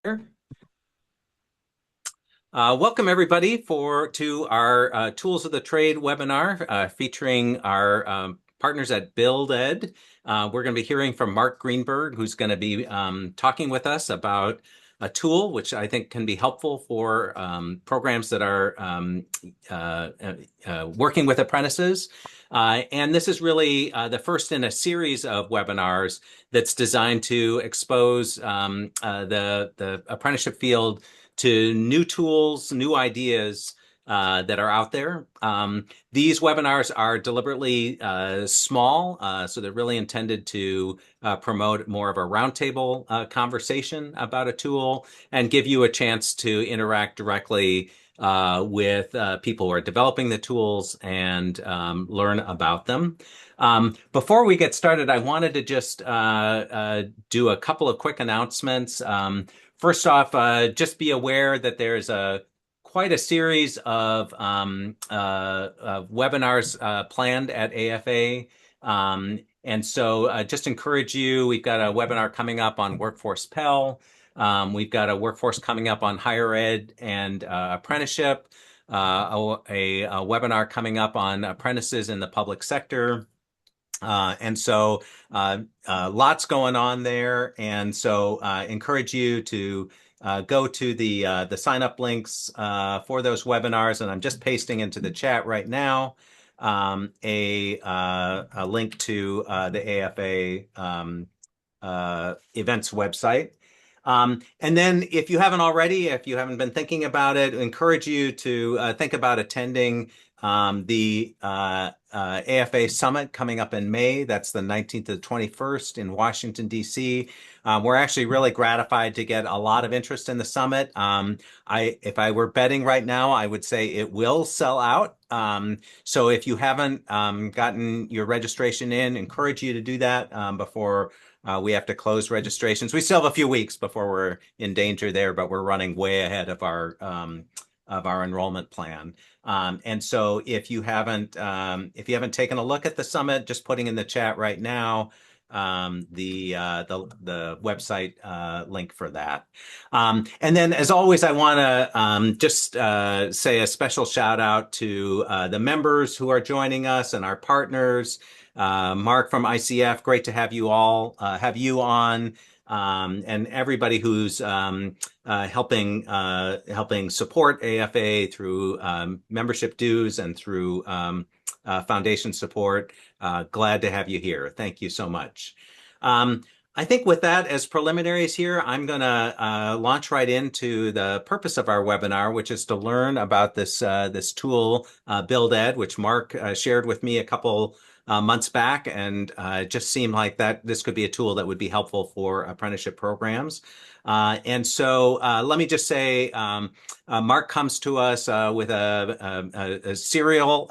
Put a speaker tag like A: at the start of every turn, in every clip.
A: Welcome everybody to our Tools of the Trade webinar featuring our partners at BuildED. We're going to be hearing from Mark Greenberg, who's going to be talking with us about a tool which I think can be helpful for programs that are working with apprentices. And this is really the first in a series of webinars that's designed to expose the apprenticeship field to new tools, new ideas that are out there. These webinars are deliberately small, so they're really intended to promote more of a roundtable conversation about a tool and give you a chance to interact directly with people who are developing the tools and learn about them. Before we get started, I wanted to just do a couple of quick announcements. First off, just be aware that there's quite a series of webinars planned at AFA. And so just encourage you, we've got a webinar coming up on Workforce Pell. We've got a workforce coming up on higher ed and apprenticeship, a webinar coming up on apprentices in the public sector. And so lots going on there. And so encourage you to go to the sign up links for those webinars. And I'm just pasting into the chat right now a link to the AFA events website. And then if you haven't already, if you haven't been thinking about it, I encourage you to think about attending the AFA Summit coming up in May. That's the 19th to the 21st in Washington, D.C. We're actually really gratified to get a lot of interest in the summit. If I were betting right now, I would say it will sell out. So if you haven't gotten your registration in, encourage you to do that before we have to close registrations. We still have a few weeks before we're in danger there, but we're running way ahead of our enrollment plan. And so if you haven't taken a look at the summit, just putting in the chat right now the website link for that. And then, as always, I want to just say a special shout out to the members who are joining us and our partners. Mark from ICF, great to have you all, have you on, and everybody who's helping support AFA through membership dues and through foundation support. Glad to have you here. Thank you so much. I think with that as preliminaries here, I'm going to launch right into the purpose of our webinar, which is to learn about this tool, BuildED, which Mark shared with me a couple months back, and it just seemed like that this could be a tool that would be helpful for apprenticeship programs. And so let me just say, Mark comes to us with a serial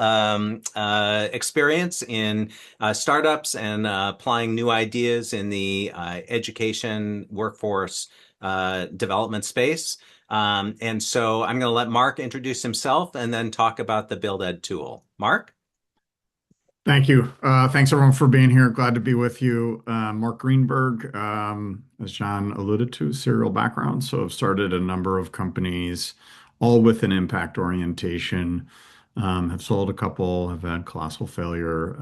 A: experience in startups and applying new ideas in the education workforce development space. And so I'm going to let Mark introduce himself and then talk about the BuildED tool. Mark?
B: Thank you. Thanks everyone for being here. Glad to be with you. Mark Greenberg, as John alluded to, serial background. So I've started a number of companies, all with an impact orientation. Have sold a couple, have had colossal failure.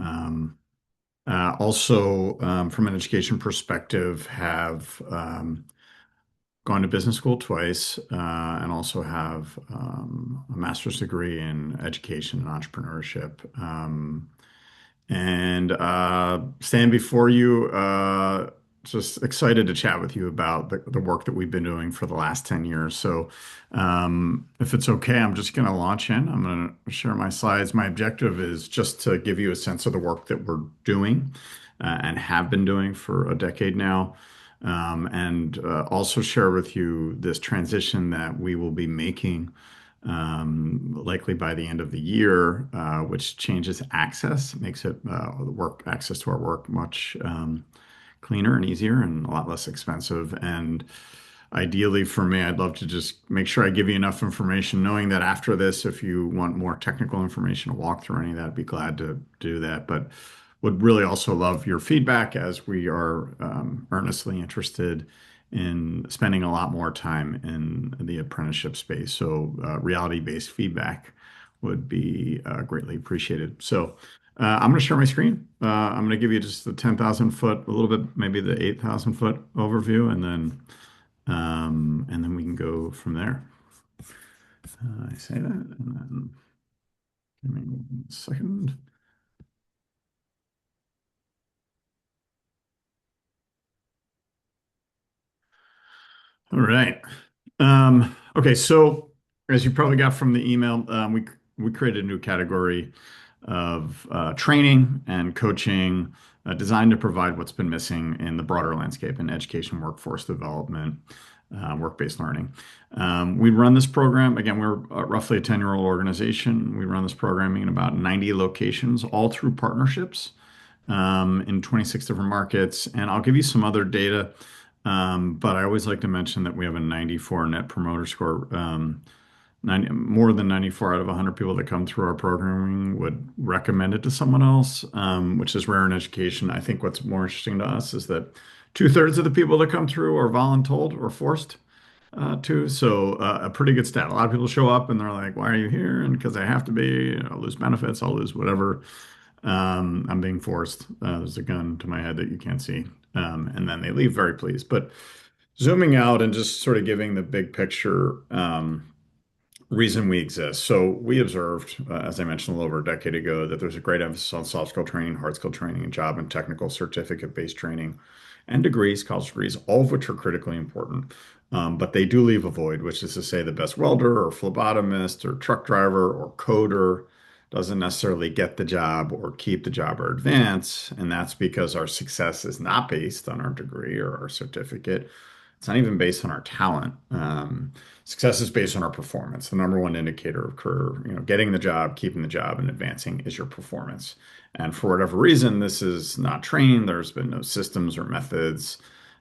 B: Also, from an education perspective, have gone to business school twice, and also have a master's degree in education and entrepreneurship. And stand before you, just excited to chat with you about the work that we've been doing for the last 10 years. So if it's okay, I'm just going to launch in. I'm going to share my slides. My objective is just to give you a sense of the work that we're doing and have been doing for a decade now. And also share with you this transition that we will be making likely by the end of the year, which changes access, makes it access to our work much cleaner and easier and a lot less expensive. And ideally for me, I'd love to just make sure I give you enough information, knowing that after this, if you want more technical information to walk through any of that, I'd be glad to do that. But would really also love your feedback, as we are earnestly interested in spending a lot more time in the apprenticeship space. So reality-based feedback would be greatly appreciated. So I'm going to share my screen. I'm going to give you just the 10,000 foot, a little bit, maybe the 8,000 foot overview, and then we can go from there. I say that, and then give me 1 second. All right. Okay, so as you probably got from the email, we created a new category of training and coaching designed to provide what's been missing in the broader landscape in education, workforce development, work-based learning. We run this program. Again, we're roughly a 10-year-old organization. We run this programming in about 90 locations, all through partnerships in 26 different markets. And I'll give you some other data. But I always like to mention that we have a 94 net promoter score. 90, more than 94 out of 100 people that come through our programming would recommend it to someone else, which is rare in education. I think what's more interesting to us is that two-thirds of the people that come through are voluntold or forced to. So a pretty good stat. A lot of people show up and they're like, "Why are you here?" And because I have to be, I'll lose benefits, I'll lose whatever. I'm being forced. There's a gun to my head that you can't see. And then they leave very pleased. But zooming out and just sort of giving the big picture reason we exist. So we observed, as I mentioned a little over a decade ago, that there's a great emphasis on soft skill training, hard skill training, and job and technical certificate-based training and degrees, college degrees, all of which are critically important. But they do leave a void, which is to say the best welder or phlebotomist or truck driver or coder doesn't necessarily get the job or keep the job or advance. And that's because our success is not based on our degree or our certificate. It's not even based on our talent. Success is based on our performance. The number one indicator of career, getting the job, keeping the job, and advancing is your performance. And for whatever reason, this is not trained. There's been no systems or methods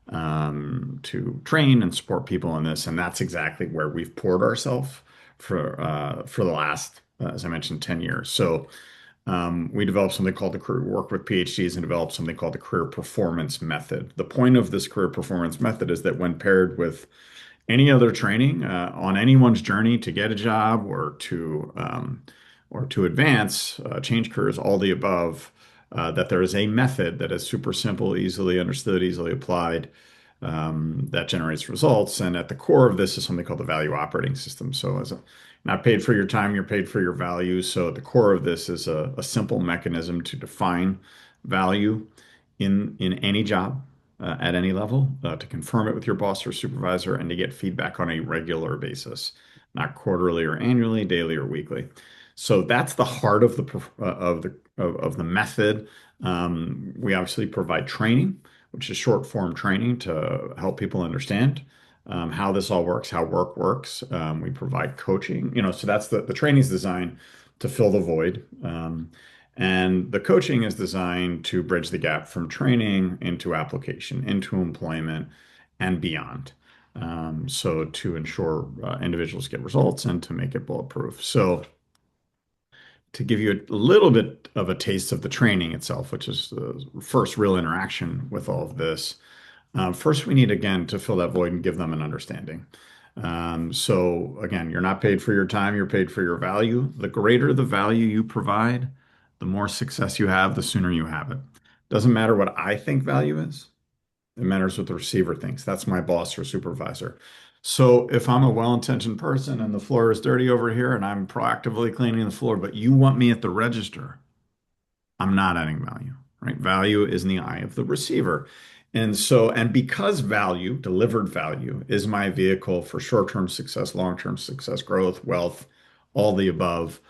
B: to train and support people in this. And that's exactly where we've poured ourselves for the last, as I mentioned, 10 years. So we developed something called the career work with PhDs and developed something called the career performance method. The point of this career performance method is that when paired with any other training on anyone's journey to get a job or to advance, change careers, all the above, that there is a method that is super simple, easily understood, easily applied, that generates results. And at the core of this is something called the value operating system. So as a not paid for your time, you're paid for your value. So at the core of this is a simple mechanism to define value in any job at any level, to confirm it with your boss or supervisor, and to get feedback on a regular basis, not quarterly or annually, daily or weekly. So that's the heart of the method. We obviously provide training, which is short form training to help people understand how this all works, how work works. We provide coaching, so that's the training is designed to fill the void. And the coaching is designed to bridge the gap from training into application, into employment, and beyond. So to ensure individuals get results and to make it bulletproof. So to give you a little bit of a taste of the training itself, which is the first real interaction with all of this, first we need, again, to fill that void and give them an understanding. So again, you're not paid for your time, you're paid for your value. The greater the value you provide, the more success you have, the sooner you have it. Doesn't matter what I think value is. It matters what the receiver thinks. That's my boss or supervisor. So if I'm a well-intentioned person and the floor is dirty over here and I'm proactively cleaning the floor, but you want me at the register, I'm not adding value, right? Value is in the eye of the receiver. And because value, delivered value, is my vehicle for short-term success, long-term success, growth, wealth, all the above,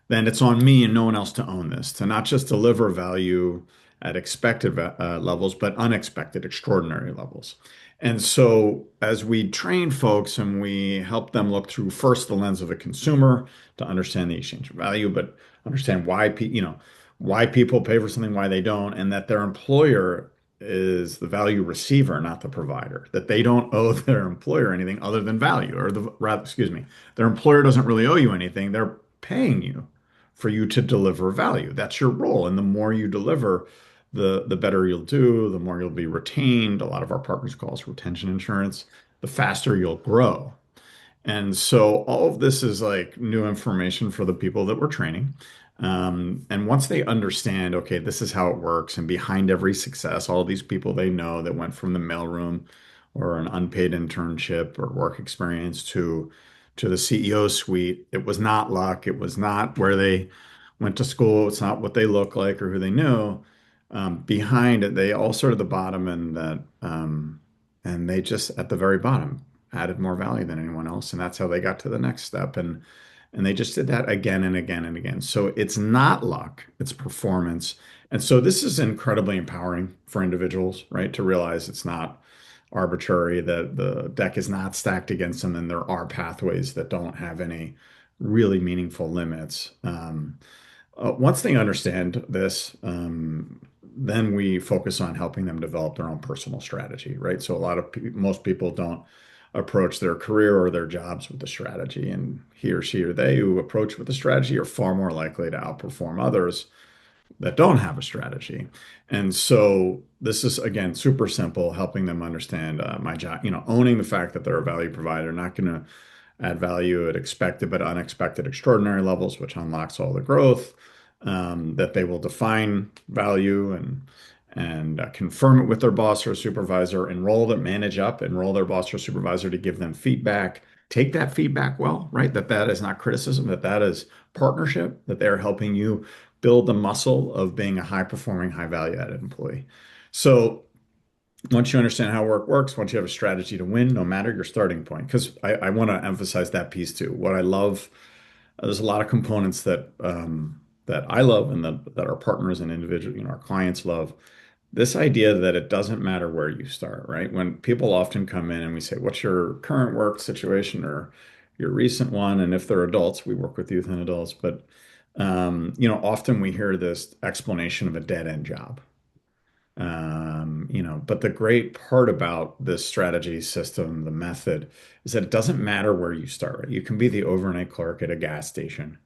B: then it's on me and no one else to own this, to not just deliver value at expected levels, but unexpected, extraordinary levels. And so, as we train folks and we help them look through first the lens of a consumer to understand the exchange of value, but understand why people pay for something, why they don't, and that their employer is the value receiver, not the provider, that they don't owe their employer anything other than value, or rather, excuse me, their employer doesn't really owe you anything. They're paying you for you to deliver value. That's your role. And the more you deliver, the better you'll do, the more you'll be retained. A lot of our partners call us retention insurance, the faster you'll grow. And so all of this is like new information for the people that we're training. And once they understand, okay, this is how it works, and behind every success, all these people they know that went from the mailroom or an unpaid internship or work experience to the CEO suite, it was not luck. It was not where they went to school. It's not what they look like or who they knew. Behind it, they all sort of the bottom and that, and they just at the very bottom added more value than anyone else, and that's how they got to the next step. And they just did that again and again and again. So it's not luck, it's performance. And so this is incredibly empowering for individuals, right? To realize it's not arbitrary, that the deck is not stacked against them, and there are pathways that don't have any really meaningful limits. Once they understand this, then we focus on helping them develop their own personal strategy, right? So a lot of most people don't approach their career or their jobs with a strategy, and he or she or they who approach with a strategy are far more likely to outperform others that don't have a strategy. And so this is again super simple, helping them understand my job, owning the fact that they're a value provider, not going to add value at expected but unexpected extraordinary levels, which unlocks all the growth. That they will define value and confirm it with their boss or supervisor, enroll them, manage up, enroll their boss or supervisor to give them feedback. Take that feedback well, right? That is not criticism, that is partnership, that they're helping you build the muscle of being a high performing, high value added employee. So once you understand how work works, once you have a strategy to win, no matter your starting point, because I want to emphasize that piece too. What I love, there's a lot of components that I love and that our partners and individual, our clients love. This idea that it doesn't matter where you start, right? When people often come in and we say, "What's your current work situation or your recent one?" And if they're adults, we work with youth and adults, but often we hear this explanation of a dead end job. But the great part about this strategy system, the method, is that it doesn't matter where you start, right? You can be the overnight clerk at a gas station.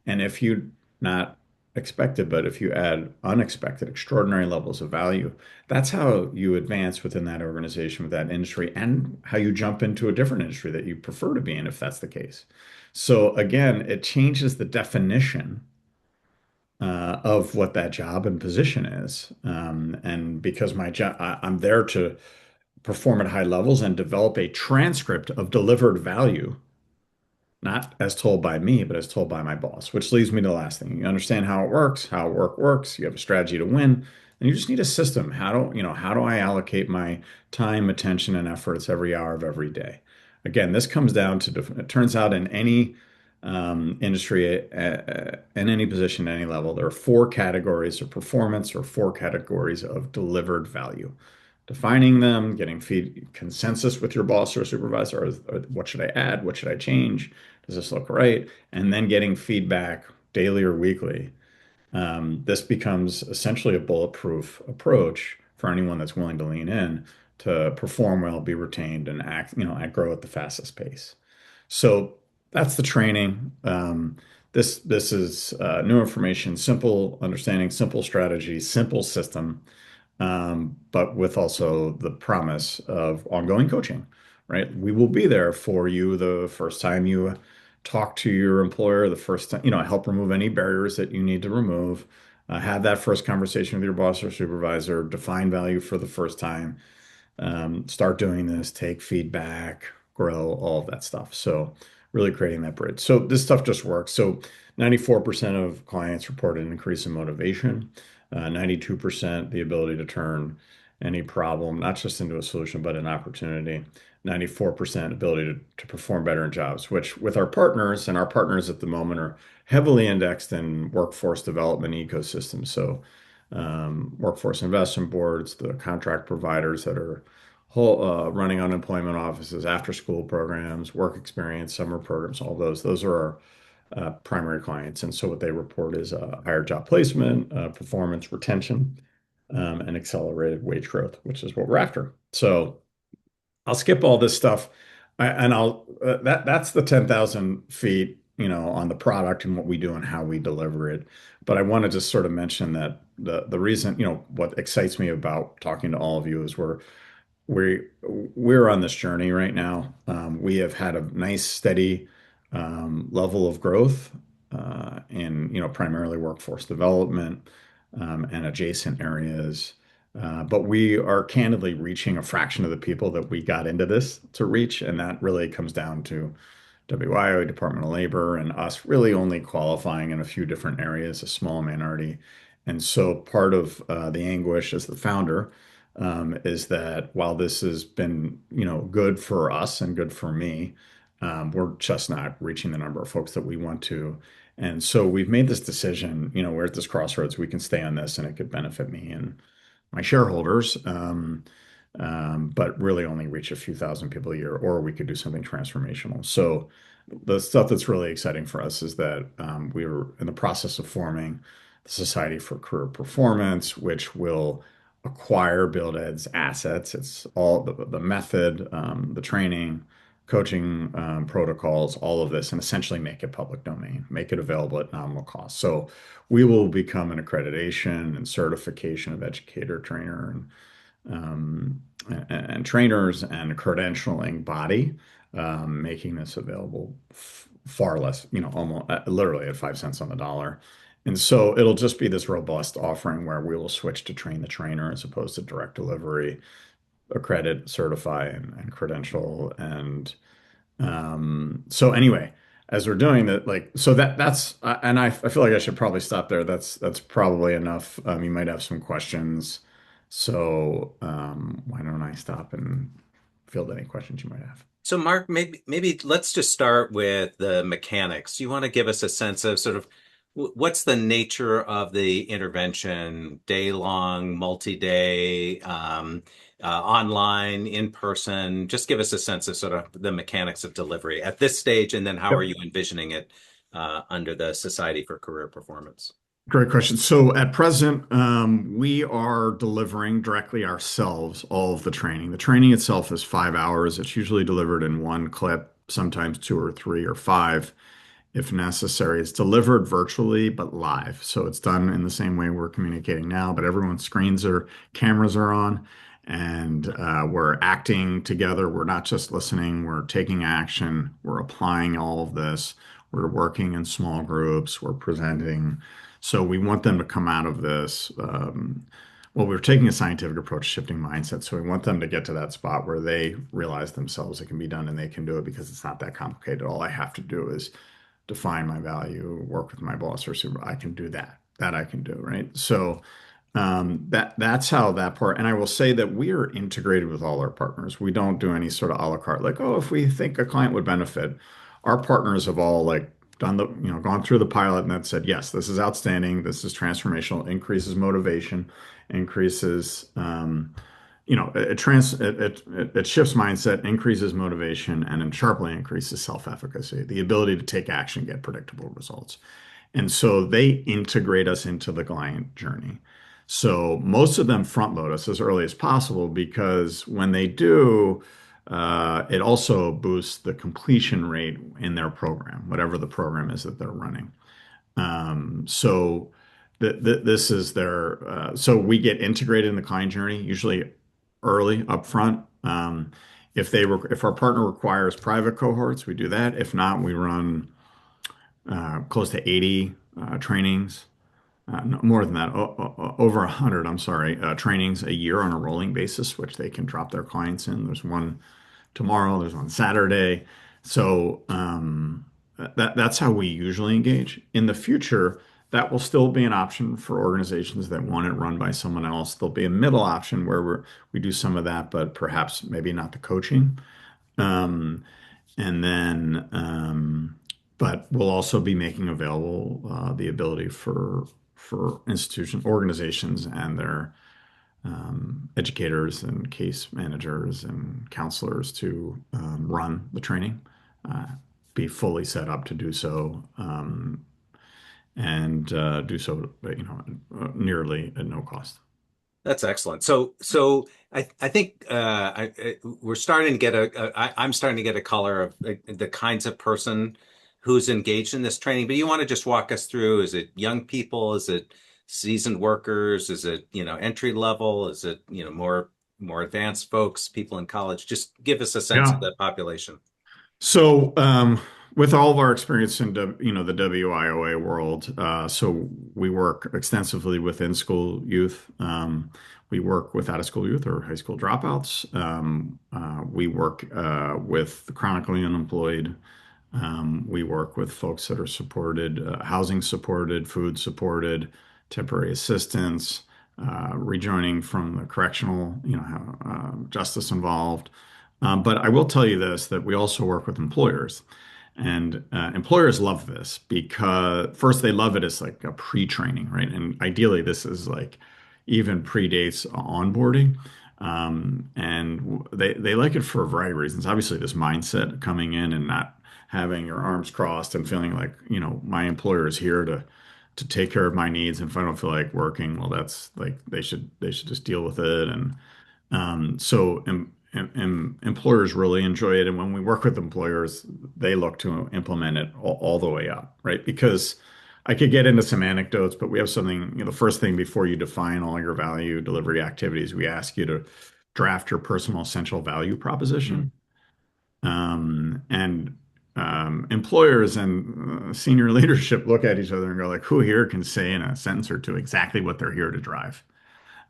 B: And if you not expected, but if you add unexpected, extraordinary levels of value, that's how you advance within that organization, with that industry, and how you jump into a different industry that you prefer to be in, if that's the case. So again, it changes the definition of what that job and position is. And because my job, I'm there to perform at high levels and develop a transcript of delivered value, not as told by me, but as told by my boss, which leads me to the last thing. You understand how it works, how work works, you have a strategy to win, and you just need a system. How do I allocate my time, attention, and efforts every hour of every day? Again, this comes down to, it turns out in any industry, in any position, any level, there are four categories of performance or four categories of delivered value. Defining them, getting consensus with your boss or supervisor, or what should I add? What should I change? Does this look right? And then getting feedback daily or weekly. This becomes essentially a bulletproof approach for anyone that's willing to lean in to perform well, be retained, and and grow at the fastest pace. So that's the training. This is new information, simple understanding, simple strategy, simple system, but with also the promise of ongoing coaching, right? We will be there for you the first time you talk to your employer, the first time, help remove any barriers that you need to remove, have that first conversation with your boss or supervisor, define value for the first time, start doing this, take feedback, grow, all of that stuff. So really creating that bridge. So this stuff just works. So 94% of clients report an increase in motivation, 92% the ability to turn any problem, not just into a solution, but an opportunity. 94% ability to perform better in jobs, which with our partners, and our partners at the moment are heavily indexed in workforce development ecosystems. So workforce investment boards, the contract providers that are running unemployment offices, after school programs, work experience, summer programs, all those. Those are our primary clients. And so what they report is higher job placement, performance retention, and accelerated wage growth, which is what we're after. So I'll skip all this stuff, and I'll that's the 10,000 feet, on the product and what we do and how we deliver it. But I want to just sort of mention that the reason, what excites me about talking to all of you is we we're on this journey right now. We have had a nice steady level of growth in primarily workforce development and adjacent areas. But we are candidly reaching a fraction of the people that we got into this to reach, and that really comes down to WIO, Department of Labor, and us really only qualifying in a few different areas, a small minority. And so part of the anguish as the founder is that while this has been, good for us and good for me, we're just not reaching the number of folks that we want to. And so we've made this decision, we're at this crossroads. We can stay on this and it could benefit me and my shareholders, but really only reach a few thousand people a year, or we could do something transformational. So the stuff that's really exciting for us is that we were in the process of forming the Society for Career Performance, which will acquire BuildEd's assets. It's all the method, the training, coaching protocols, all of this, and essentially make it public domain, make it available at nominal cost. So we will become an accreditation and certification of educator, trainer, and trainers and a credentialing body, making this available far less, almost literally at 5 cents on the dollar. And so it'll just be this robust offering where we will switch to train the trainer as opposed to direct delivery, accredit, certify, and credential. And so anyway, as we're doing that, like, so that's, and I feel like I should probably stop there. That's probably enough. You might have some questions. So why don't I stop and field any questions you might have?
A: So Mark, maybe let's just start with the mechanics. You want to give us a sense of sort of what's the nature of the intervention, day long, multi-day, online, in person? Just give us a sense of sort of the mechanics of delivery at this stage, and then how are
B: Yep.
A: you envisioning it under the Society for Career Performance?
B: Great question. So at present, we are delivering directly ourselves all of the training. The training itself is 5 hours. It's usually delivered in one clip, sometimes two or three or five, if necessary. It's delivered virtually, but live. So it's done in the same way we're communicating now, but everyone's cameras are on, and we're acting together. We're not just listening, we're taking action, we're applying all of this. We're working in small groups, we're presenting. So we want them to come out of this. Well, we're taking a scientific approach, shifting mindset. So we want them to get to that spot where they realize themselves it can be done and they can do it because it's not that complicated. All I have to do is define my value, work with my boss or super. I can do that. That I can do, right? So that's how that part. And I will say that we are integrated with all our partners. We don't do any sort of a la carte, like, oh, if we think a client would benefit. Our partners have all like done gone through the pilot and that said, yes, this is outstanding. This is transformational, increases motivation, increases, it shifts mindset, increases motivation, and then sharply increases self-efficacy, the ability to take action, get predictable results. And so they integrate us into the client journey. So most of them front load us as early as possible because when they do, it also boosts the completion rate in their program, whatever the program is that they're running. So this is their, so we get integrated in the client journey, usually early upfront. If our partner requires private cohorts, we do that. If not, we run close to 80 trainings, no, more than that, over 100, I'm sorry, trainings a year on a rolling basis, which they can drop their clients in. There's one tomorrow, there's one Saturday. So that's how we usually engage. In the future, that will still be an option for organizations that want it run by someone else. There'll be a middle option where we do some of that, but perhaps maybe not the coaching. Um, and then, but we'll also be making available the ability for organizations and their educators and case managers and counselors to run the training, uh, be fully set up to do so, and do so, nearly at no cost.
A: That's excellent. So I think we're starting to get I'm starting to get a color of the kinds of person who's engaged in this training, but you want to just walk us through, is it young people? Is it seasoned workers? Is it, entry level? Is it, more advanced folks, people in college? Just give us a sense of
B: Yeah.
A: the population.
B: So, with all of our experience in the WIOA world, so we work extensively with in-school youth. We work with out-of-school youth or high school dropouts. We work with the chronically unemployed. We work with folks that are supported, housing supported, food supported, temporary assistance, rejoining from the correctional, justice involved. But I will tell you this, that we also work with employers. And employers love this because first they love it as like a pre-training, right? And ideally this is like even predates onboarding. And they like it for a variety of reasons. Obviously, this mindset coming in and not having your arms crossed and feeling like, my employer is here to take care of my needs. And if I don't feel like working, well, that's like they should just deal with it. And so employers really enjoy it. And when we work with employers, they look to implement it all the way up, right? Because I could get into some anecdotes, but we have something, the first thing before you define all your value delivery activities, we ask you to draft your personal essential value
A: Mhm.
B: proposition. And employers and senior leadership look at each other and go like, who here can say in a sentence or two exactly what they're here to drive?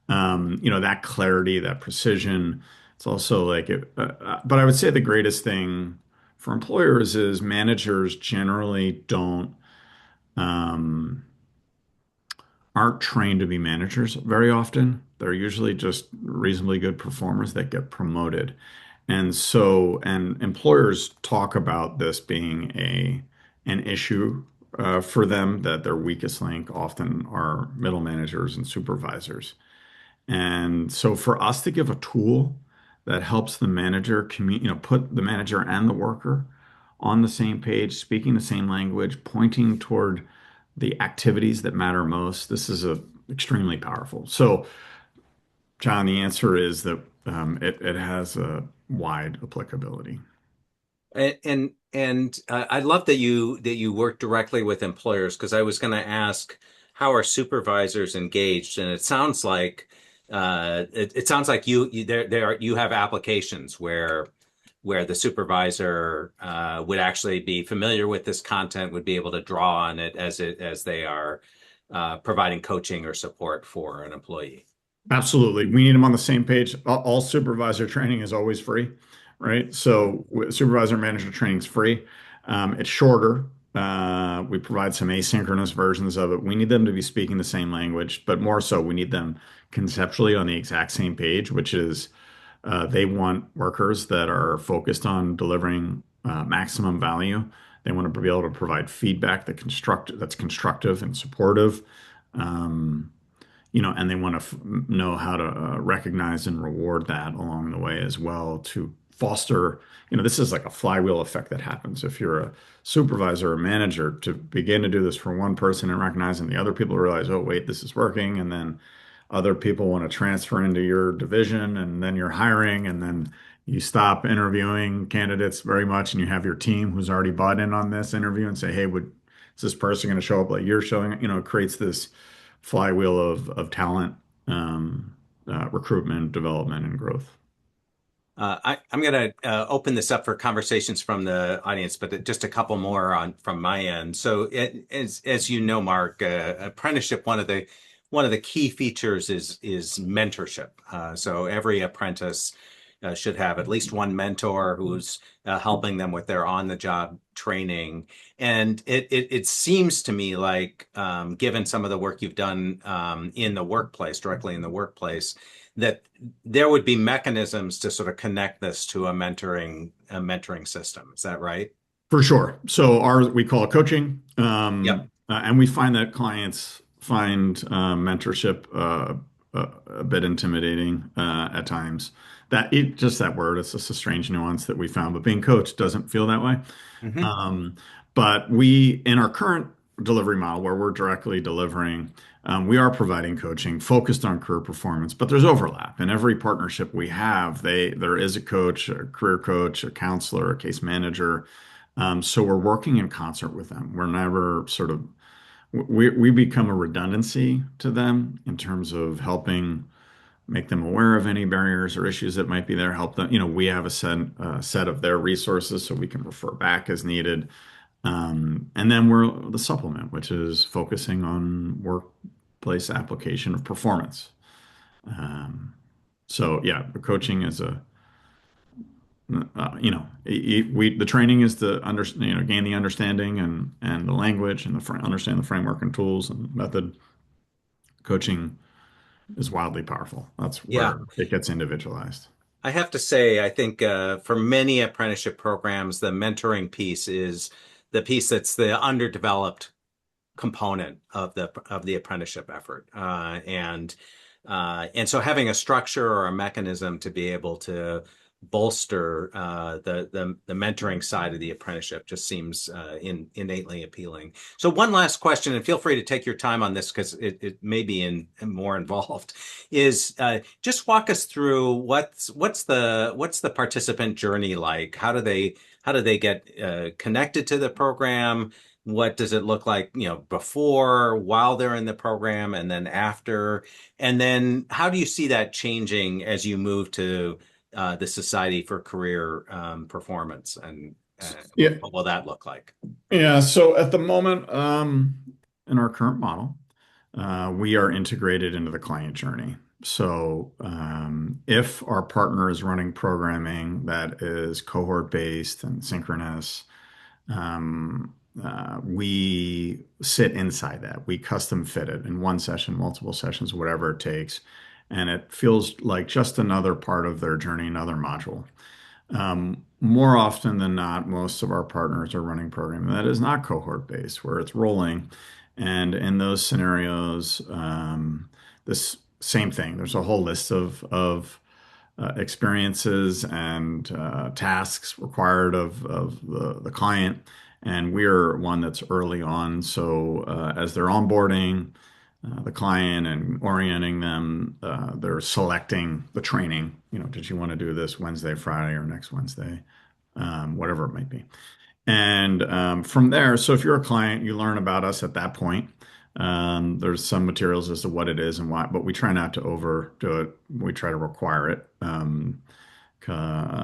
B: That clarity, that precision. It's also like, but I would say the greatest thing for employers is managers generally um, aren't trained to be managers very often. They're usually just reasonably good performers that get promoted. And employers talk about this being an issue for them, that their weakest link often are middle managers and supervisors. And so for us to give a tool that helps the manager put the manager and the worker on the same page, speaking the same language, pointing toward the activities that matter most, this is extremely powerful. So, John, the answer is that it has a wide applicability.
A: And I love that you work directly with employers, because I was going to ask, how are supervisors engaged? And it sounds like you have applications where the supervisor would actually be familiar with this content, would be able to draw on it as they are providing coaching or support for an employee.
B: Absolutely. We need them on the same page. All supervisor training is always free, right? So supervisor manager training is free. It's shorter. We provide some asynchronous versions of it. We need them to be speaking the same language, but more so, we need them conceptually on the exact same page, which is they want workers that are focused on delivering maximum value. They want to be able to provide feedback that's constructive and supportive. Um, and they want to know how to recognize and reward that along the way as well to foster, this is like a flywheel effect that happens. If you're a supervisor or manager, to begin to do this for one person and recognize, and the other people realize, oh, wait, this is working. And then other people want to transfer into your division, and then you're hiring, and then you stop interviewing candidates very much, and you have your team who's already bought in on this interview and say, hey, is this person going to show up like you're showing? It creates this flywheel of talent, recruitment, development, and growth.
A: I'm going to open this up for conversations from the audience, but just a couple more on from my end. So, as you know, Mark, apprenticeship, one of the key features is mentorship. So every apprentice should have at least one mentor who's helping them with their on-the-job training. And it seems to me like, given some of the work you've done in the workplace, directly in the workplace, that there would be mechanisms to sort of connect this to a mentoring system. Is that right?
B: For sure. So we call it coaching,
A: Yep.
B: and we find that clients find mentorship a bit intimidating at times. Just that word, it's just a strange nuance that we found. But being coached doesn't feel that way.
A: Hmm.
B: Um, but we, in our current delivery model, where we're directly delivering, we are providing coaching focused on career performance, but there's overlap. In every partnership we have, there is a coach, a career coach, a counselor, a case manager, So we're working in concert with them. We're never sort of we become a redundancy to them in terms of helping make them aware of any barriers or issues that might be there, help them. We have a set of their resources so we can refer back as needed. And then we're the supplement, which is focusing on workplace application of performance. Um, so yeah, the coaching is the training is to gain the understanding and the language and understand the framework and tools and method. Coaching is wildly powerful. That's
A: Yeah.
B: where it gets individualized.
A: I have to say, I think for many apprenticeship programs, the mentoring piece is the piece that's the underdeveloped component of the apprenticeship effort, and so having a structure or a mechanism to be able to bolster the mentoring side of the apprenticeship just seems innately appealing. So one last question, and feel free to take your time on this because it may be more involved. Is just walk us through what's the participant journey like? How do they get connected to the program? What does it look like, before, while they're in the program, and then after? And then how do you see that changing as you move to the Society for Career Performance? And
B: Yeah,
A: what will that look like?
B: yeah. So at the moment, in our current model, we are integrated into the client journey. So if our partner is running programming that is cohort based and synchronous, we sit inside that. We custom fit it in one session, multiple sessions, whatever it takes. And it feels like just another part of their journey, another module. More often than not, most of our partners are running programming that is not cohort based, where it's rolling. And in those scenarios, this same thing. There's a whole list of experiences and tasks required of the client. And we're one that's early on. So as they're onboarding the client and orienting them, they're selecting the training. Did you want to do this Wednesday, Friday, or next Wednesday? Whatever it might be. And from there, so if you're a client, you learn about us at that point. There's some materials as to what it is and why, but we try not to overdo it. We try to require it,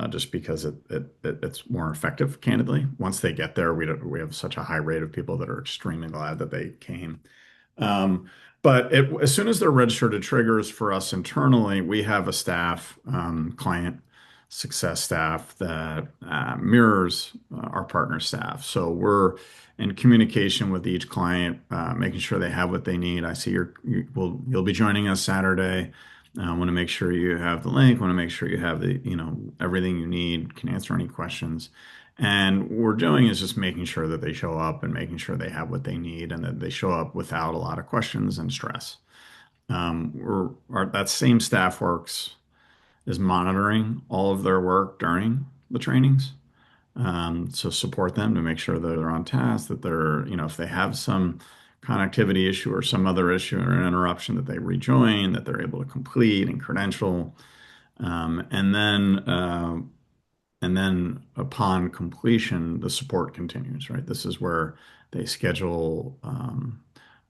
B: just because it's more effective, candidly. Once they get there, we have such a high rate of people that are extremely glad that they came. Um, but as soon as they're registered, it triggers for us internally. We have a staff, client success staff that mirrors our partner staff. So we're in communication with each client, making sure they have what they need. I see you'll be joining us Saturday. I want to make sure you have the link. Want to make sure you have everything you need, can answer any questions. And what we're doing is just making sure that they show up and making sure they have what they need and that they show up without a lot of questions and stress. That same staff is monitoring all of their work during the trainings. So support them to make sure that they're on task, that if they have some connectivity issue or some other issue or an interruption, that they rejoin, that they're able to complete and credential. Um, and then uh, and then upon completion, the support continues, right? This is where they schedule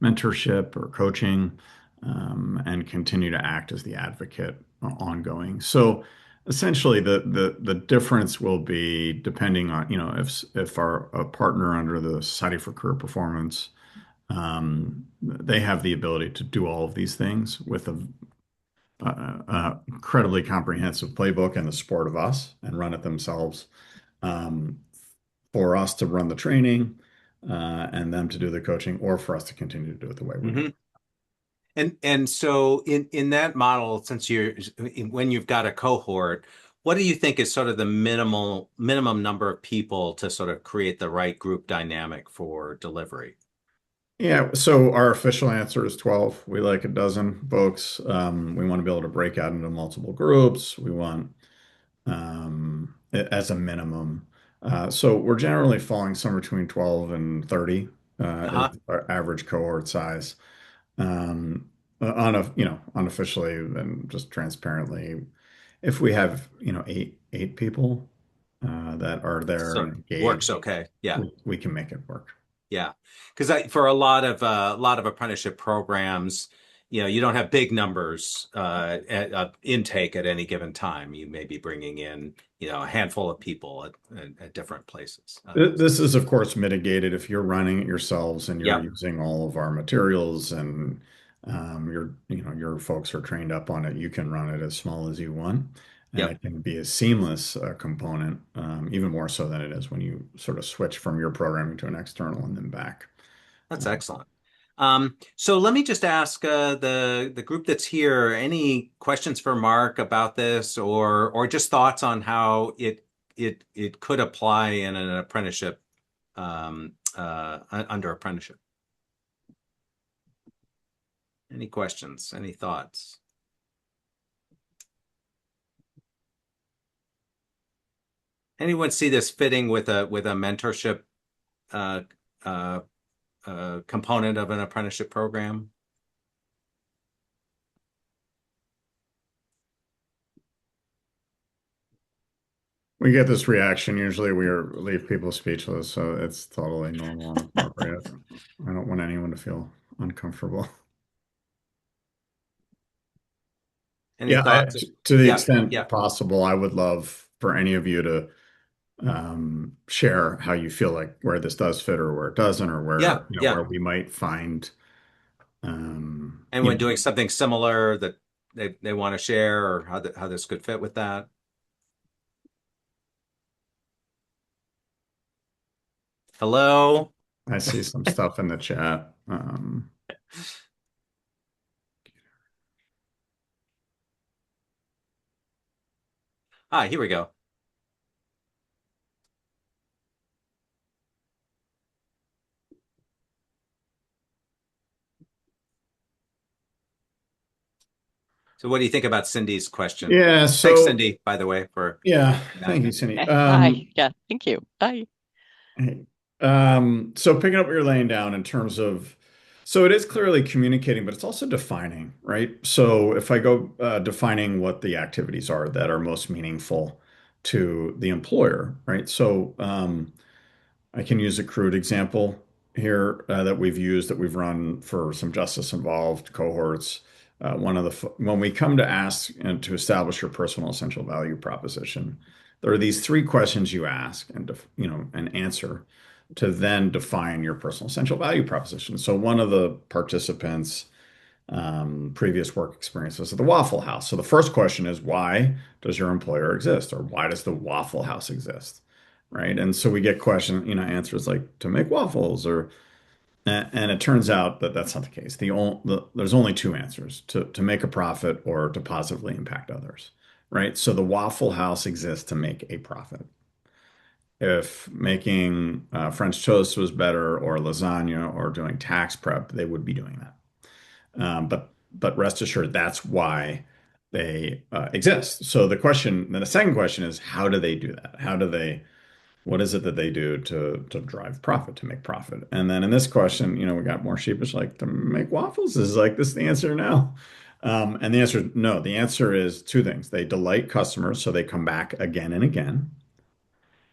B: mentorship or coaching, and continue to act as the advocate ongoing. So essentially, the difference will be depending on, if our a partner under the Society for Career Performance, they have the ability to do all of these things with a incredibly comprehensive playbook and the support of us and run it themselves, um, for us to run the training, and them to do the coaching, or for us to continue to do it the way we're doing.
A: Hmm. And so in that model, since when you've got a cohort, what do you think is sort of the minimum number of people to sort of create the right group dynamic for delivery?
B: Yeah, so our official answer is 12. We like a dozen folks. We want to be able to break out into multiple groups. We want, as a minimum. So we're generally falling somewhere between 12 and 30, is
A: Uh-huh.
B: our average cohort size. Unofficially and just transparently, if we have, eight people, that are there
A: So
B: and
A: works
B: engaged,
A: okay. Yeah.
B: we can make it work.
A: Yeah, because for a lot of apprenticeship programs, you don't have big numbers intake at any given time. You may be bringing in, a handful of people at different places.
B: This is, of course, mitigated if you're running it yourselves and you're
A: Yep,
B: using all of our materials and your folks are trained up on it. You can run it as small as you want, and
A: yep,
B: it can be a seamless component, even more so than it is when you sort of switch from your programming to an external and then back.
A: that's excellent. So let me just ask the group that's here, any questions for Mark about this, or just thoughts on how it could apply in an apprenticeship under apprenticeship. Any questions? Any thoughts? Anyone see this fitting with a mentorship uh, uh, component of an apprenticeship program?
B: We get this reaction. Usually leave people speechless, so it's totally normal and appropriate. I don't want anyone to feel uncomfortable.
A: Any
B: Yeah,
A: thoughts?
B: to the
A: Yeah,
B: extent
A: yeah,
B: possible, I would love for any of you to share how you feel like where this does fit or where it doesn't, or
A: yeah,
B: where
A: yeah.
B: where we might find um,
A: And
B: you
A: when
B: know,
A: doing something similar that they want to share, or how this could fit with that. Hello.
B: I see some stuff in the chat.
A: Here we go. So, what do you think about Cindy's question?
B: Yeah,
A: Thanks,
B: so
A: Cindy, by the way, for
B: yeah,
A: that.
B: thank you, Cindy.
C: Hi. Yeah, thank you. Hi.
B: Hey, so picking up what you're laying down in terms of, so it is clearly communicating, but it's also defining, right? So if I go defining what the activities are that are most meaningful to the employer, right? So I can use a crude example here that we've used that we've run for some justice involved cohorts. One of when we come to ask and to establish your personal essential value proposition, there are these three questions you ask and and answer to then define your personal essential value proposition. So one of the participants' previous work experiences at the Waffle House. So the first question is, why does your employer exist, or why does the Waffle House exist? Right. And so we get answers like to make waffles, or and it turns out that that's not the case. There's only two answers: to make a profit or to positively impact others. Right. So the Waffle House exists to make a profit. If making French toast was better, or lasagna, or doing tax prep, they would be doing that. But rest assured, that's why they exist. So then the second question is, how do they do that? What is it that they do to drive profit, to make profit? And then in this question, we got more sheepish, like to make waffles. Is like this the answer now? And the answer is no. The answer is two things. They delight customers, so they come back again and again.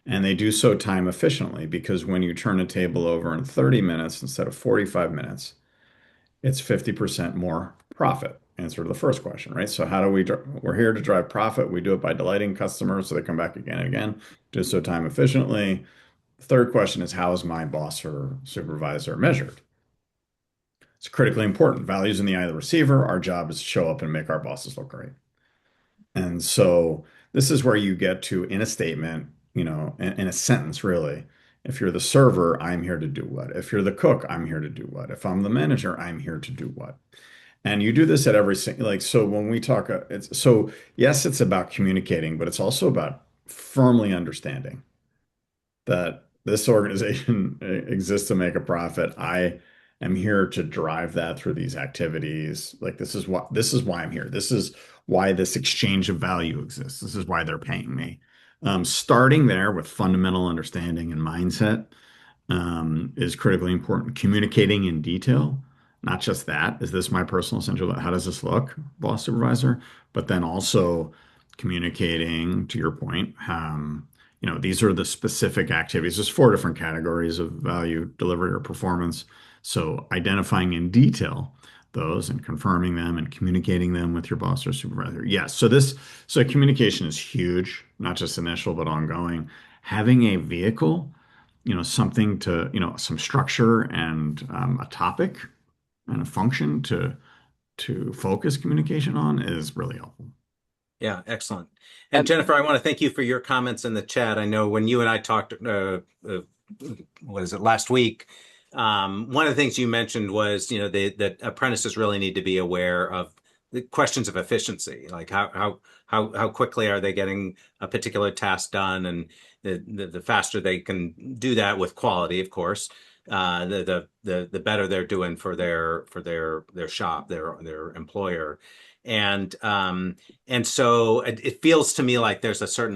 B: And they do so time efficiently, because when you turn a table over in 30 minutes instead of 45 minutes, it's 50% more profit. Answer to the first question, right? So we're here to drive profit. We do it by delighting customers so they come back again and again, do so time efficiently. The third question is, how is my boss or supervisor measured? It's critically important. Values in the eye of the receiver. Our job is to show up and make our bosses look great. And so this is where you get to, in a statement, in a sentence, really. If you're the server, I'm here to do what? If you're the cook, I'm here to do what? If I'm the manager, I'm here to do what? And you do this at like, so when we talk, yes, it's about communicating, but it's also about firmly understanding that this organization exists to make a profit. I am here to drive that through these activities. Like, this is why I'm here. This is why this exchange of value exists. This is why they're paying me. Starting there with fundamental understanding and mindset is critically important. Communicating in detail, not just that, is this my personal essential? How does this look, boss supervisor? But then also communicating, to your point, these are the specific activities. There's four different categories of value delivery or performance. So identifying in detail those and confirming them and communicating them with your boss or supervisor. Yes. So communication is huge, not just initial, but ongoing. Having a vehicle, something to, some structure and a topic and a function to focus communication on is really helpful.
A: Yeah, excellent. And
C: Um,
A: Jennifer, I want to thank you for your comments in the chat. I know when you and I talked, what is it, last week, one of the things you mentioned was, that apprentices really need to be aware of the questions of efficiency, like how quickly are they getting a particular task done, and the faster they can do that with quality, of course, the better they're doing for their shop, their employer. And and so it feels to me like there's a certain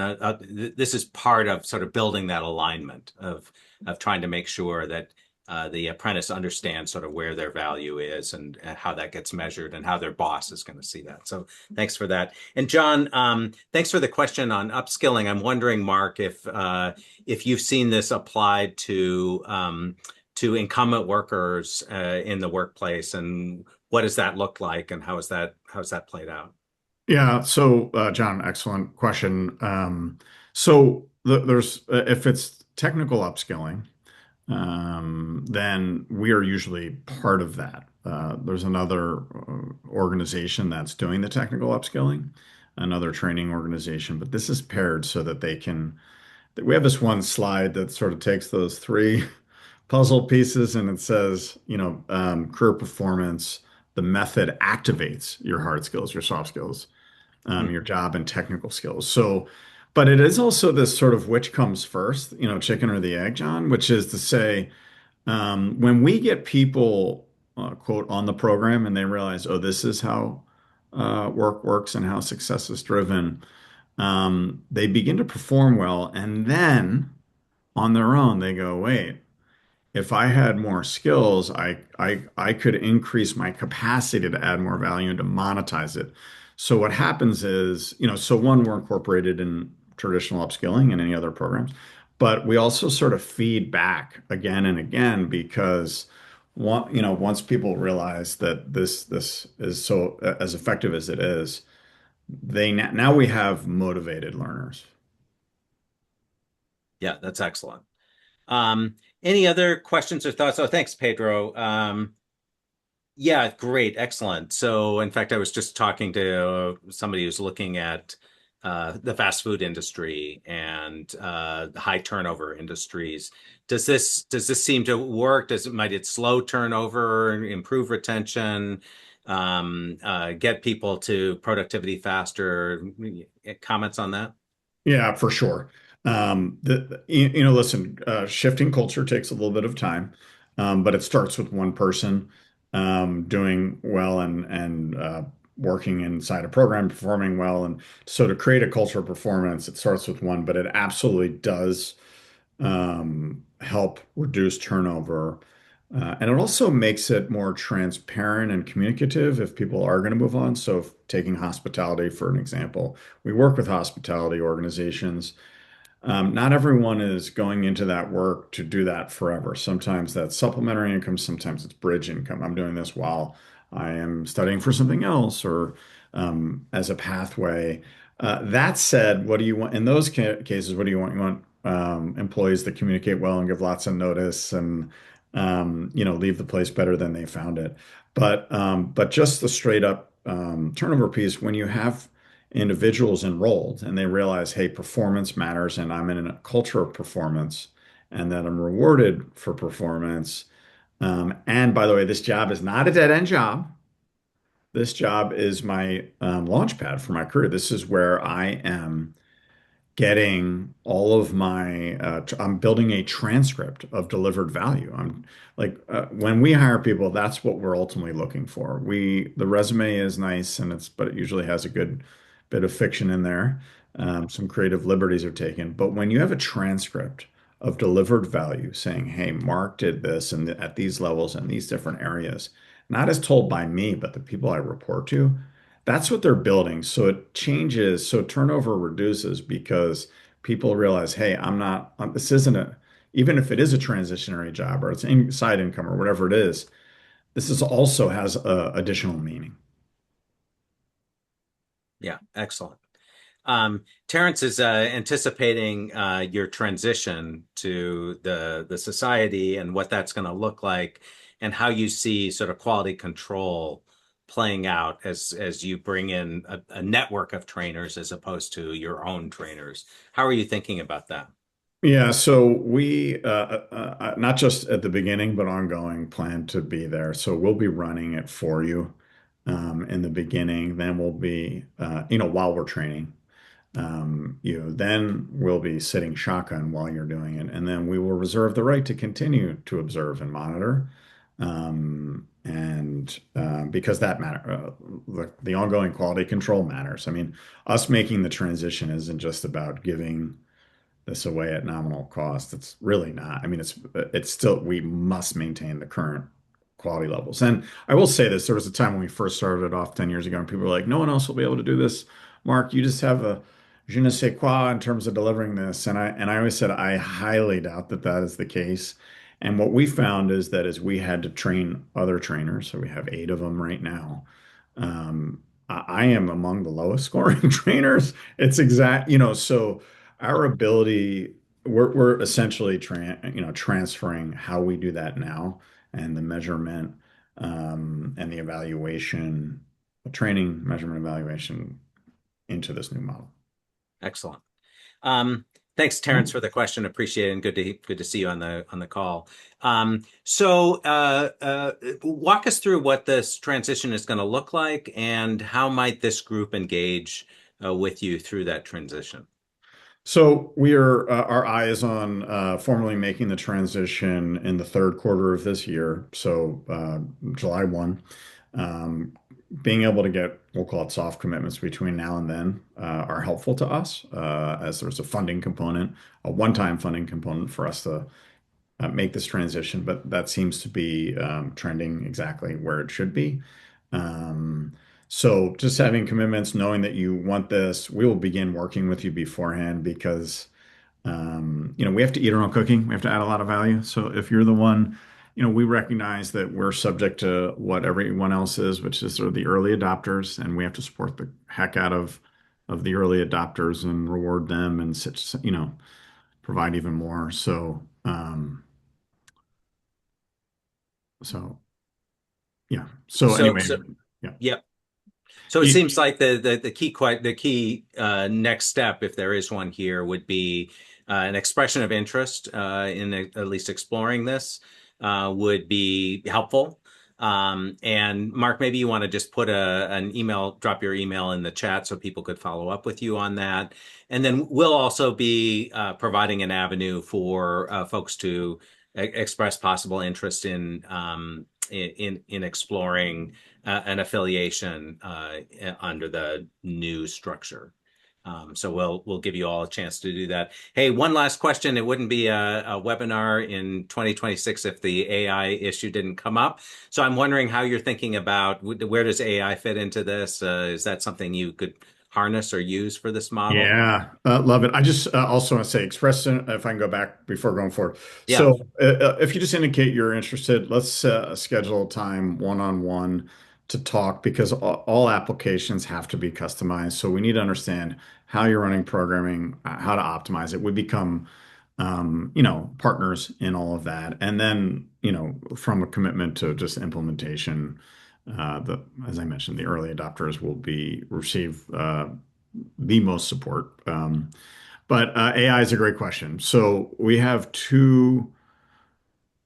A: this is part of sort of building that alignment of trying to make sure that the apprentice understands sort of where their value is, and how that gets measured, and how their boss is going to see that. So thanks for that. And John, thanks for the question on upskilling. I'm wondering, Mark, if you've seen this applied to incumbent workers in the workplace, and what does that look like, and how's that played out?
B: Yeah. So, John, excellent question. There's if it's technical upskilling, then we are usually part of that. There's another organization that's doing the technical upskilling, another training organization, but this is paired so that they can. We have this one slide that sort of takes those three puzzle pieces and it says, career performance, the method activates your hard skills, your soft skills,
A: Hmm.
B: your job and technical skills. So, but it is also this sort of which comes first, chicken or the egg, John, which is to say, when we get people, quote, on the program and they realize, oh, this is how work works and how success is driven, they begin to perform well. And then on their own, they go, wait, if I had more skills, I could increase my capacity to add more value and to monetize it. So what happens is, so one, we're incorporated in traditional upskilling and any other programs, but we also sort of feed back again and again because once people realize that this is so as effective as it is, now we have motivated learners.
A: Yeah, that's excellent. Any other questions or thoughts? Oh, thanks, Pedro. Yeah, great, excellent. So, in fact, I was just talking to somebody who's looking at the fast food industry and the high turnover industries. Does this seem to work? Might it slow turnover, improve retention, get people to productivity faster? Comments on that?
B: Yeah, for sure. Listen, shifting culture takes a little bit of time, but it starts with one person doing well and working inside a program, performing well. And so to create a culture of performance, it starts with one, but it absolutely does help reduce turnover. And it also makes it more transparent and communicative if people are going to move on. So, taking hospitality for an example, we work with hospitality organizations. Not everyone is going into that work to do that forever. Sometimes that's supplementary income, sometimes it's bridge income. I'm doing this while I am studying for something else or as a pathway. That said, what do you want in those cases? What do you want? You want employees that communicate well and give lots of notice and leave the place better than they found it. But just the straight up turnover piece, when you have individuals enrolled and they realize, hey, performance matters and I'm in a culture of performance and that I'm rewarded for performance. And by the way, this job is not a dead end job. This job is my launch pad for my career. This is where I am getting all of my I'm building a transcript of delivered value. I'm like when we hire people, that's what we're ultimately looking for. The resume is nice and but it usually has a good bit of fiction in there. Some creative liberties are taken. But when you have a transcript of delivered value saying, hey, Mark did this and at these levels and these different areas, not as told by me, but the people I report to, that's what they're building. So it changes. So turnover reduces because people realize, hey, this isn't even if it is a transitionary job or it's side income or whatever it is, this is also has additional meaning.
A: Yeah, excellent. Terrence is anticipating your transition to the society and what that's going to look like, and how you see sort of quality control playing out as you bring in a network of trainers as opposed to your own trainers. How are you thinking about that?
B: Yeah, so we not just at the beginning, but ongoing plan to be there. So we'll be running it for you in the beginning. Then we'll be, while we're training. Then we'll be sitting shotgun while you're doing it, and then we will reserve the right to continue to observe and monitor. And Because that matter, the ongoing quality control matters. I mean, us making the transition isn't just about giving this away at nominal cost. It's really not. I mean, it's still, we must maintain the current quality levels. And I will say this, there was a time when we first started it off 10 years ago and people were like, no one else will be able to do this. Mark, you just have a je ne sais quoi in terms of delivering this. And I always said, I highly doubt that that is the case. And what we found is that as we had to train other trainers, so we have 8 of them right now, I am among the lowest scoring trainers. It's exact, so our ability, we're essentially transferring how we do that now and the measurement and the evaluation, the training, measurement, evaluation into this new model.
A: Excellent. Um, Thanks, Terrence, for the question. Appreciate it, and good to see you on the call. Walk us through what this transition is going to look like, and how might this group engage with you through that transition?
B: So we are our eye is on formally making the transition in the third quarter of this year. So July 1. Um, Being able to get, we'll call it soft commitments between now and then are helpful to us as there's a funding component, a one-time funding component for us to make this transition, but that seems to be trending exactly where it should be. Um, so just having commitments, knowing that you want this, we will begin working with you beforehand because we have to eat our own cooking. We have to add a lot of value. So if you're the one, we recognize that we're subject to what everyone else is, which is sort of the early adopters, and we have to support the heck out of the early adopters and reward them and such, provide even more. So yeah. So
A: So,
B: anyway,
A: so
B: yeah.
A: yeah. So it
B: You-
A: seems like the key next step, if there is one here, would be an expression of interest in at least exploring this would be helpful. And Mark, maybe you want to just put an email, drop your email in the chat so people could follow up with you on that. And then we'll also be providing an avenue for folks to express possible interest in exploring an affiliation under the new structure. So we'll give you all a chance to do that. Hey, one last question. It wouldn't be a webinar in 2026 if the AI issue didn't come up. So I'm wondering how you're thinking about where does AI fit into this? Is that something you could harness or use for this model?
B: Yeah, love it. I just also want to say, express if I can go back before going forward.
A: Yeah.
B: So, if you just indicate you're interested, let's schedule a time one-on-one to talk because all applications have to be customized. So we need to understand how you're running programming, how to optimize it. We become, partners in all of that, and then, from a commitment to just implementation. As I mentioned, the early adopters will be receive the most support. But AI is a great question. So we have 2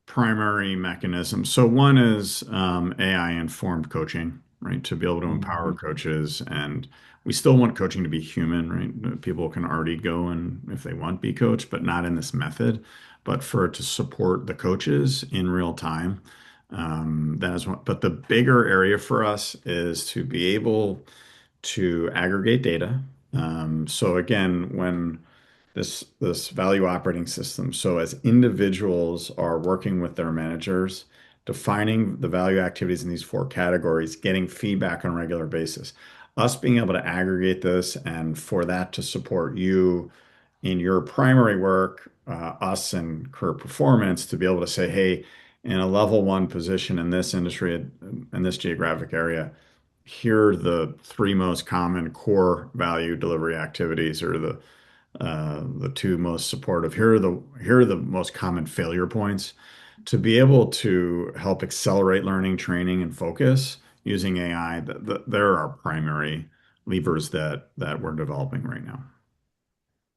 B: primary mechanisms. So one is AI-informed coaching, right? To be able to empower
A: Mhm.
B: coaches, and we still want coaching to be human, right? People can already go and, if they want, be coached, but not in this method. But for it to support the coaches in real time, that is one. But the bigger area for us is to be able to aggregate data. So again, when this value operating system, so as individuals are working with their managers, defining the value activities in these 4 categories, getting feedback on a regular basis, us being able to aggregate this and for that to support you in your primary work, us and career performance, to be able to say, hey, in a level one position in this industry, in this geographic area, here are the three most common core value delivery activities, or the two most supportive. Here are the most common failure points. To be able to help accelerate learning, training, and focus using AI, there are primary levers that we're developing right now.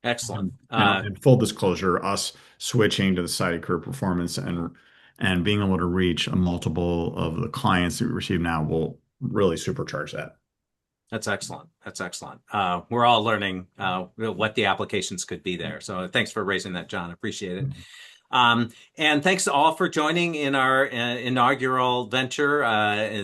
A: Excellent.
B: And full disclosure, us switching to the side of career performance and being able to reach a multiple of the clients that we receive now will really supercharge that.
A: That's excellent. That's excellent. We're all learning what the applications could be there. So thanks for raising that, John. Appreciate it. And thanks to all for joining in our inaugural venture,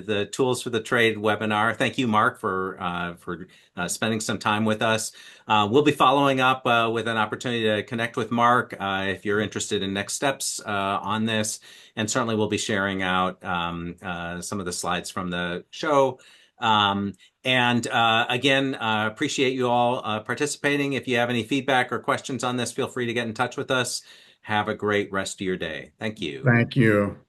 A: the Tools for the Trade webinar. Thank you, Mark, for spending some time with us. We'll be following up with an opportunity to connect with Mark if you're interested in next steps on this. And certainly we'll be sharing out some of the slides from the show. And again, appreciate you all participating. If you have any feedback or questions on this, feel free to get in touch with us. Have a great rest of your day. Thank you.
B: Thank you.